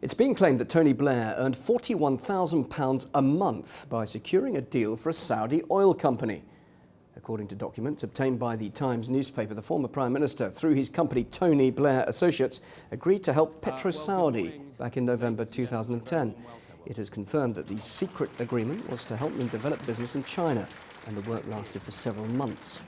It's being claimed that Tony Blair earned £41,000 a month by securing a deal for a Saudi oil company. According to documents obtained by the Times newspaper, the former Prime Minister, through his company Tony Blair Associates, agreed to help Petro-Saudi back in November 2010. It has confirmed that the secret agreement was to help them develop business in China, and the work lasted for several months.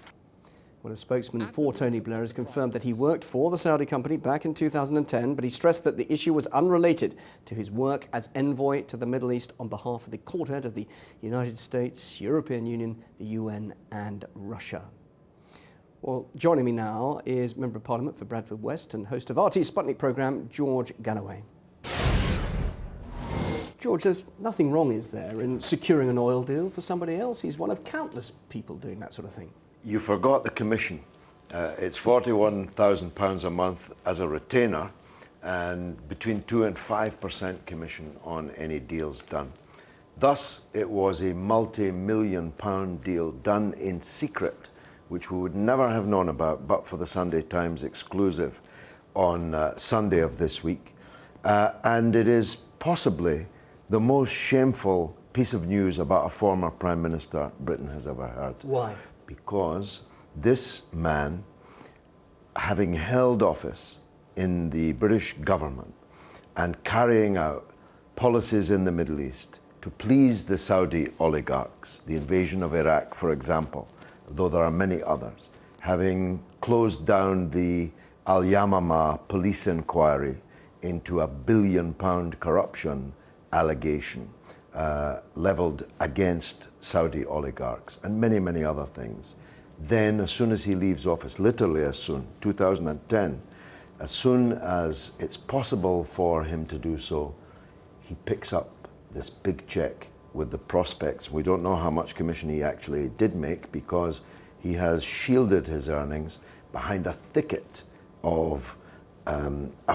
Well, a spokesman for Tony Blair has confirmed that he worked for the Saudi company back in 2010, but he stressed that the issue was unrelated to his work as envoy to the Middle East on behalf of the Quartet of the United States, European Union, the UN and Russia. Well, joining me now is Member of Parliament for Bradford West and host of RT's Sputnik programme, George Galloway. George, there's nothing wrong, is there, in securing an oil deal for somebody else? He's one of countless people doing that sort of thing. You forgot the commission. It's £41,000 a month as a retainer and between 2 and 5% commission on any deals done. Thus, it was a multi-million pound deal done in secret, which we would never have known about but for the Sunday Times exclusive on Sunday of this week. And it is possibly the most shameful piece of news about a former Prime Minister Britain has ever heard. Why? Because this man, having held office in the British government and carrying out policies in the Middle East to please the Saudi oligarchs, the invasion of Iraq, for example, though there are many others, having closed down the Al Yamama police inquiry into a £1 billion corruption allegation levelled against Saudi oligarchs and many, many other things. Then, as soon as he leaves office, literally as soon, 2010, as soon as it's possible for him to do so, he picks up this big check with the prospects. We don't know how much commission he actually did make because he has shielded his earnings behind a thicket of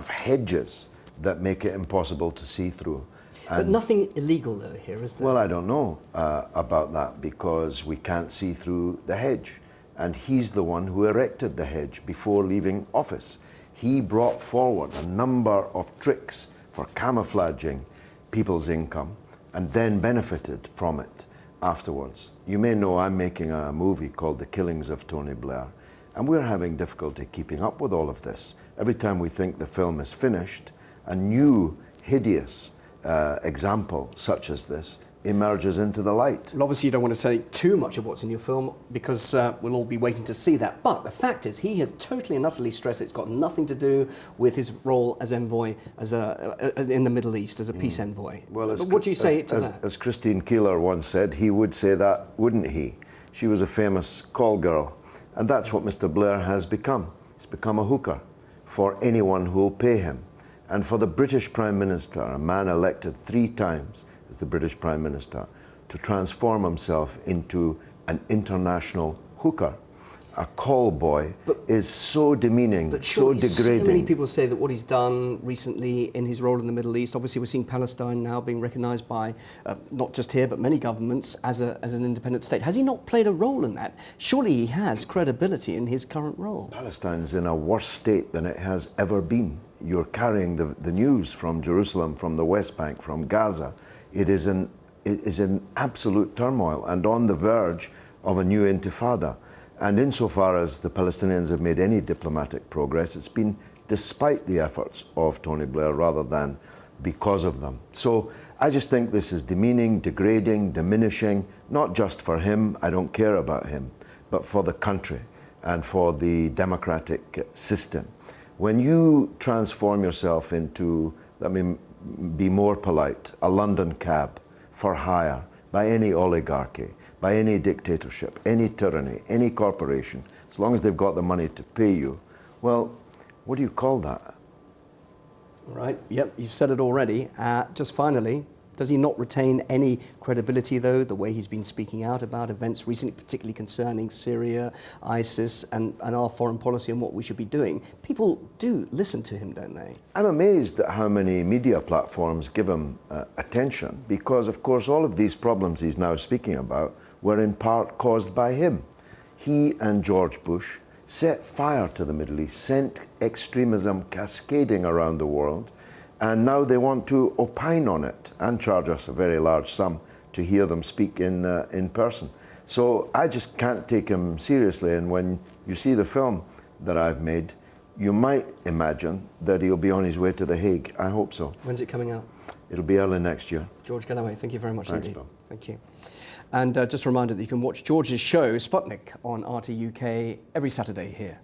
hedges that make it impossible to see through. But nothing illegal though here, is there? Well, I don't know about that because we can't see through the hedge. And he's the one who erected the hedge before leaving office. He brought forward a number of tricks for camouflaging people's income and then benefited from it afterwards. You may know I'm making a movie called The Killings of Tony Blair, and we're having difficulty keeping up with all of this. Every time we think the film is finished, a new hideous example such as this emerges into the light. Well, obviously you don't want to say too much of what's in your film because we'll all be waiting to see that. But the fact is he has totally and utterly stressed it's got nothing to do with his role as envoy in the Middle East, as a peace envoy. Well, but what do you say to that? As Christine Keeler once said, he would say that, wouldn't he? She was a famous call girl. And that's what Mr. Blair has become. He's become a hooker for anyone who will pay him. And for the British Prime Minister, a man elected 3 times as the British Prime Minister, to transform himself into an international hooker, a call boy, is so demeaning, so degrading. So many people say that what he's done recently in his role in the Middle East, obviously we're seeing Palestine now being recognised by, not just here, but many governments as an independent state. Has he not played a role in that? Surely he has credibility in his current role. Palestine's in a worse state than it has ever been. You're carrying the news from Jerusalem, from the West Bank, from Gaza. It is in absolute turmoil and on the verge of a new intifada. And insofar as the Palestinians have made any diplomatic progress, it's been despite the efforts of Tony Blair rather than because of them. So I just think this is demeaning, degrading, diminishing, not just for him, I don't care about him, but for the country and for the democratic system. When you transform yourself into, let me be more polite, a London cab for hire by any oligarchy, by any dictatorship, any tyranny, any corporation, as long as they've got the money to pay you, well, what do you call that? Right, yep, you've said it already. Just finally, does he not retain any credibility, though, the way he's been speaking out about events recently, particularly concerning Syria, ISIS, and our foreign policy and what we should be doing? People do listen to him, don't they? I'm amazed at how many media platforms give him attention, because, of course, all of these problems he's now speaking about were in part caused by him. He and George Bush set fire to the Middle East, sent extremism cascading around the world, And now they want to opine on it and charge us a very large sum to hear them speak in person. So I just can't take him seriously. And when you see the film that I've made, you might imagine that he'll be on his way to The Hague. I hope so. When's it coming out? It'll be early next year. George Galloway, thank you very much Thanks, indeed. Bill. Thank you. And just a reminder that you can watch George's show, Sputnik, on RT UK every Saturday here.